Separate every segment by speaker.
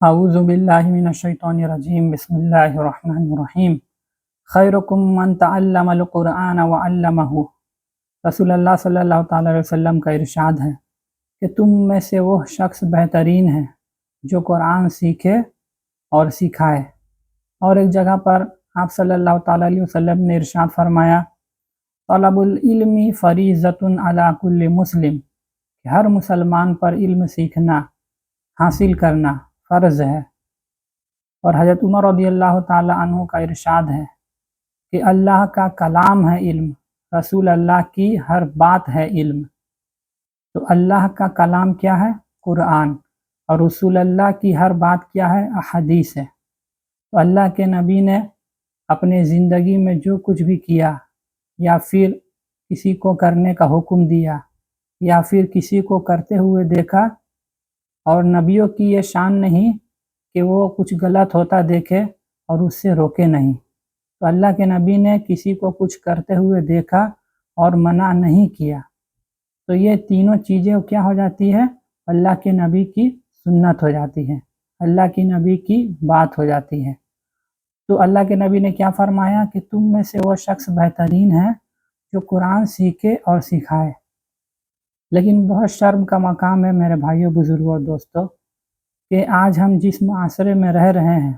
Speaker 1: اعوذ باللہ من الشیطان الرجیم بسم اللہ الرحمن الرحیم خیرکم من تعلم القرآن وعلمہ۔ رسول اللہ صلی اللہ تعالیٰ علیہ وسلم کا ارشاد ہے کہ تم میں سے وہ شخص بہترین ہے جو قرآن سیکھے اور سکھائے۔ اور ایک جگہ پر آپ صلی اللہ تعالیٰ علیہ وسلم نے ارشاد فرمایا طلب العلم فریضۃ علی کل مسلم، کہ ہر مسلمان پر علم سیکھنا حاصل کرنا فرض ہے۔ اور حضرت عمر رضی اللہ تعالی عنہ کا ارشاد ہے کہ اللہ کا کلام ہے علم، رسول اللہ کی ہر بات ہے علم۔ تو اللہ کا کلام کیا ہے؟ قرآن۔ اور رسول اللہ کی ہر بات کیا ہے؟ احادیث ہے۔ تو اللہ کے نبی نے اپنے زندگی میں جو کچھ بھی کیا، یا پھر کسی کو کرنے کا حکم دیا، یا پھر کسی کو کرتے ہوئے دیکھا، اور نبیوں کی یہ شان نہیں کہ وہ کچھ غلط ہوتا دیکھے اور اس سے روکے نہیں۔ تو اللہ کے نبی نے کسی کو کچھ کرتے ہوئے دیکھا اور منع نہیں کیا، تو یہ تینوں چیزیں کیا ہو جاتی ہے؟ اللہ کے نبی کی سنت ہو جاتی ہے، اللہ کی نبی کی بات ہو جاتی ہے۔ تو اللہ کے نبی نے کیا فرمایا کہ تم میں سے وہ شخص بہترین ہے جو قرآن سیکھے اور سکھائے۔ لیکن بہت شرم کا مقام ہے میرے بھائیوں، بزرگوں اور دوستوں، کہ آج ہم جس معاشرے میں رہ رہے ہیں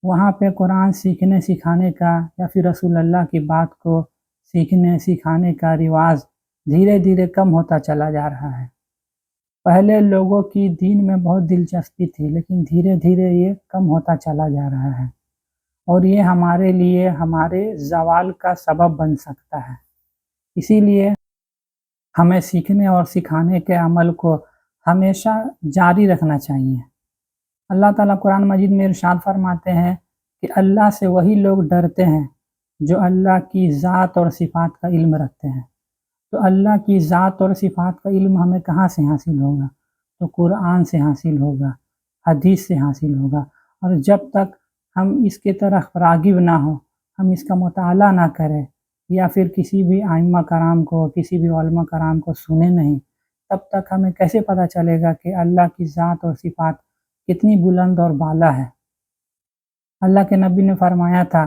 Speaker 1: وہاں پہ قرآن سیکھنے سکھانے کا یا پھر رسول اللہ کی بات کو سیکھنے سکھانے کا رواج دھیرے دھیرے کم ہوتا چلا جا رہا ہے۔ پہلے لوگوں کی دین میں بہت دلچسپی تھی، لیکن دھیرے دھیرے یہ کم ہوتا چلا جا رہا ہے، اور یہ ہمارے لیے ہمارے زوال کا سبب بن سکتا ہے۔ اسی لیے ہمیں سیکھنے اور سکھانے کے عمل کو ہمیشہ جاری رکھنا چاہیے۔ اللہ تعالیٰ قرآن مجید میں ارشاد فرماتے ہیں کہ اللہ سے وہی لوگ ڈرتے ہیں جو اللہ کی ذات اور صفات کا علم رکھتے ہیں۔ تو اللہ کی ذات اور صفات کا علم ہمیں کہاں سے حاصل ہوگا؟ تو قرآن سے حاصل ہوگا، حدیث سے حاصل ہوگا۔ اور جب تک ہم اس کی طرف راغب نہ ہوں، ہم اس کا مطالعہ نہ کریں، یا پھر کسی بھی ائمہ کرام کو، کسی بھی علماء کرام کو سنیں نہیں، تب تک ہمیں کیسے پتہ چلے گا کہ اللہ کی ذات اور صفات کتنی بلند اور بالا ہے؟ اللہ کے نبی نے فرمایا تھا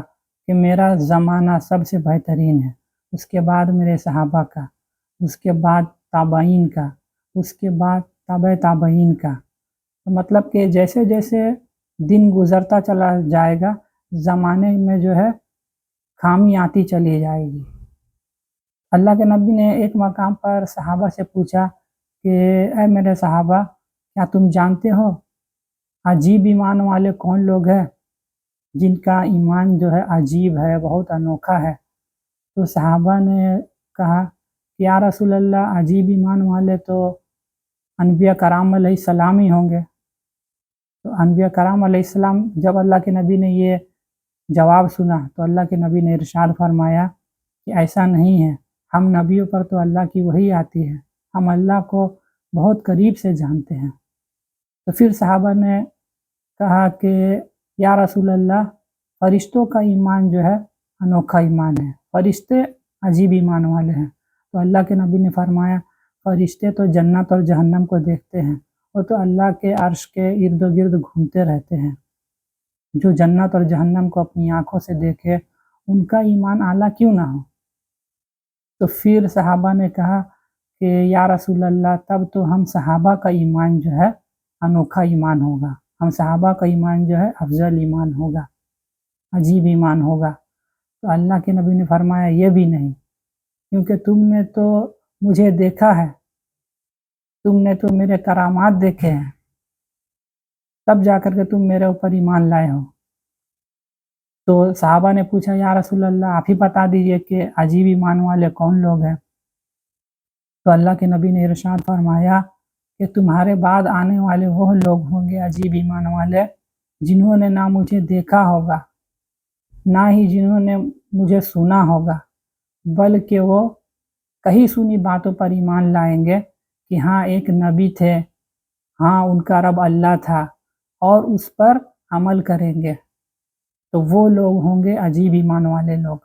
Speaker 1: کہ میرا زمانہ سب سے بہترین ہے، اس کے بعد میرے صحابہ کا، اس کے بعد تابعین کا، اس کے بعد تابع تابعین کا۔ مطلب کہ جیسے جیسے دن گزرتا چلا جائے گا، زمانے میں جو ہے خامی آتی چلی جائے گی۔ اللہ کے نبی نے ایک مقام پر صحابہ سے پوچھا کہ اے میرے صحابہ، کیا تم جانتے ہو عجیب ایمان والے کون لوگ ہیں جن کا ایمان جو ہے عجیب ہے، بہت انوکھا ہے؟ تو صحابہ نے کہا کہ یا رسول اللہ، عجیب ایمان والے تو انبیاء کرام علیہ السلام ہی ہوں گے۔ تو انبیاء کرام علیہ السلام، جب اللہ کے نبی نے یہ جواب سنا تو اللہ کے نبی نے ارشاد فرمایا کہ ایسا نہیں ہے، ہم نبیوں پر تو اللہ کی وحی آتی ہے، ہم اللہ کو بہت قریب سے جانتے ہیں۔ تو پھر صحابہ نے کہا کہ یا رسول اللہ، فرشتوں کا ایمان جو ہے انوکھا ایمان ہے، فرشتے عجیب ایمان والے ہیں۔ تو اللہ کے نبی نے فرمایا فرشتے تو جنت اور جہنم کو دیکھتے ہیں، وہ تو اللہ کے عرش کے ارد و گرد گھومتے رہتے ہیں۔ جو جنت اور جہنم کو اپنی آنکھوں سے دیکھے، ان کا ایمان اعلیٰ کیوں نہ ہو؟ تو پھر صحابہ نے کہا کہ یا رسول اللہ، تب تو ہم صحابہ کا ایمان جو ہے انوکھا ایمان ہوگا، ہم صحابہ کا ایمان جو ہے افضل ایمان ہوگا، عجیب ایمان ہوگا۔ تو اللہ کے نبی نے فرمایا یہ بھی نہیں، کیونکہ تم نے تو مجھے دیکھا ہے، تم نے تو میرے کرامات دیکھے ہیں، تب جا کر کے تم میرے اوپر ایمان لائے ہو۔ تو صحابہ نے پوچھا یا رسول اللہ، آپ ہی بتا دیجئے کہ عجیب ایمان والے کون لوگ ہیں؟ تو اللہ کے نبی نے ارشاد فرمایا کہ تمہارے بعد آنے والے وہ لوگ ہوں گے عجیب ایمان والے جنہوں نے نہ مجھے دیکھا ہوگا، نہ ہی جنہوں نے مجھے سنا ہوگا، بلکہ وہ کہیں سنی باتوں پر ایمان لائیں گے کہ ہاں ایک نبی تھے، ہاں ان کا رب اللہ تھا، اور اس پر عمل کریں گے۔ تو وہ لوگ ہوں گے عجیب ایمان والے لوگ۔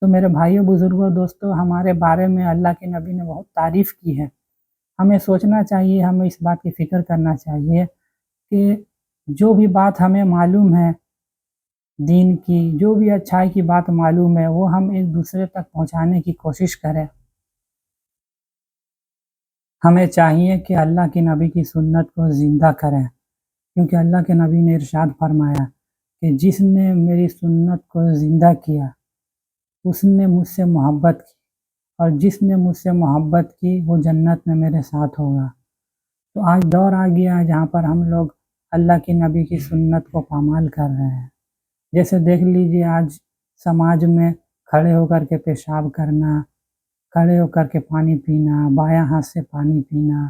Speaker 1: تو میرے بھائیوں، بزرگوں، دوستوں، ہمارے بارے میں اللہ کے نبی نے بہت تعریف کی ہے۔ ہمیں سوچنا چاہیے، ہمیں اس بات کی فکر کرنا چاہیے کہ جو بھی بات ہمیں معلوم ہے دین کی، جو بھی اچھائی کی بات معلوم ہے وہ ہم ایک دوسرے تک پہنچانے کی کوشش کریں۔ ہمیں چاہیے کہ اللہ کے نبی کی سنت کو زندہ کریں، کیونکہ اللہ کے نبی نے ارشاد فرمایا کہ جس نے میری سنت کو زندہ کیا اس نے مجھ سے محبت کی، اور جس نے مجھ سے محبت کی وہ جنت میں میرے ساتھ ہوگا۔ تو آج دور آ گیا ہے جہاں پر ہم لوگ اللہ کے نبی کی سنت کو پامال کر رہے ہیں۔ جیسے دیکھ لیجئے آج سماج میں کھڑے ہو کر کے پیشاب کرنا، کھڑے ہو کر کے پانی پینا، بایاں ہاتھ سے پانی پینا،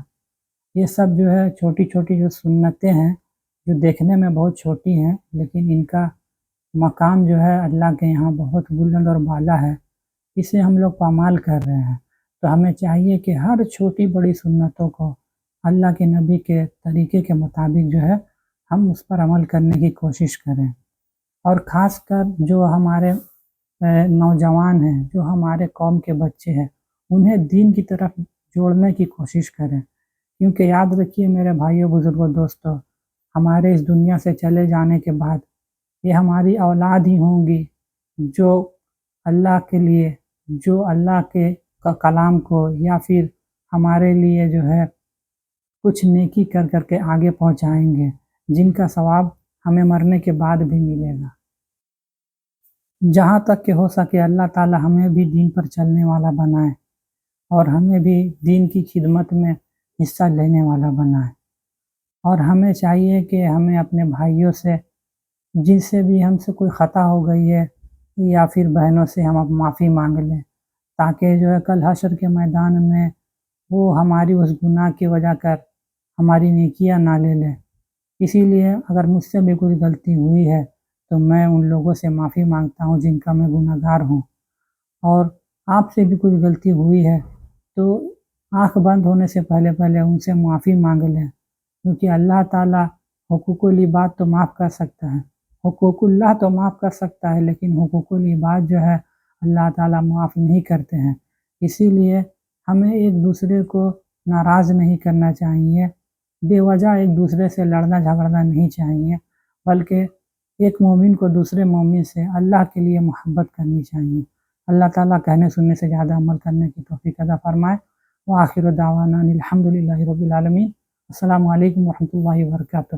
Speaker 1: یہ سب جو ہے چھوٹی چھوٹی جو سنتیں ہیں جو دیکھنے میں بہت چھوٹی ہیں لیکن ان کا مقام جو ہے اللہ کے یہاں بہت بلند اور بالا ہے، اسے ہم لوگ پامال کر رہے ہیں۔ تو ہمیں چاہیے کہ ہر چھوٹی بڑی سنتوں کو اللہ کے نبی کے طریقے کے مطابق جو ہے ہم اس پر عمل کرنے کی کوشش کریں، اور خاص کر جو ہمارے نوجوان ہیں، جو ہمارے قوم کے بچے ہیں، انہیں دین کی طرف جوڑنے کی کوشش کریں، کیونکہ یاد رکھیے میرے بھائیوں، بزرگوں، دوستوں، ہمارے اس دنیا سے چلے جانے کے بعد یہ ہماری اولاد ہی ہوں گی جو اللہ کے لیے، جو اللہ کے کلام کو یا پھر ہمارے لیے جو ہے کچھ نیکی کر کر کے آگے پہنچائیں گے، جن کا ثواب ہمیں مرنے کے بعد بھی ملے گا۔ جہاں تک کہ ہو سکے اللہ تعالی ہمیں بھی دین پر چلنے والا بنائے، اور ہمیں بھی دین کی خدمت میں حصہ لینے والا بنائے، اور ہمیں چاہیے کہ ہمیں اپنے بھائیوں سے جن سے بھی ہم سے کوئی خطا ہو گئی ہے یا پھر بہنوں سے ہم اب معافی مانگ لیں، تاکہ جو ہے کل حشر کے میدان میں وہ ہماری اس گناہ کی وجہ کر ہماری نیکیاں نہ لے لیں۔ اسی لیے اگر مجھ سے بھی کوئی غلطی ہوئی ہے تو میں ان لوگوں سے معافی مانگتا ہوں جن کا میں گناہ گار ہوں، اور آپ سے بھی کچھ غلطی ہوئی ہے تو آنکھ بند ہونے سے پہلے ان سے معافی مانگ لیں، کیونکہ اللہ تعالیٰ حقوق العباد تو معاف کر سکتا ہے، حقوق اللہ تو معاف کر سکتا ہے، لیکن حقوق العباد جو ہے اللہ تعالیٰ معاف نہیں کرتے ہیں۔ اسی لیے ہمیں ایک دوسرے کو ناراض نہیں کرنا چاہیے، بے وجہ ایک دوسرے سے لڑنا جھگڑنا نہیں چاہیے، بلکہ ایک مومن کو دوسرے مومن سے اللہ کے لیے محبت کرنی چاہیے۔ اللہ تعالیٰ کہنے سننے سے زیادہ عمل کرنے کی توفیق عطا فرمائے۔ وآخر دعوانا الحمدللہ رب العالمین۔ السلام علیکم ورحمۃ اللہ وبرکاتہ۔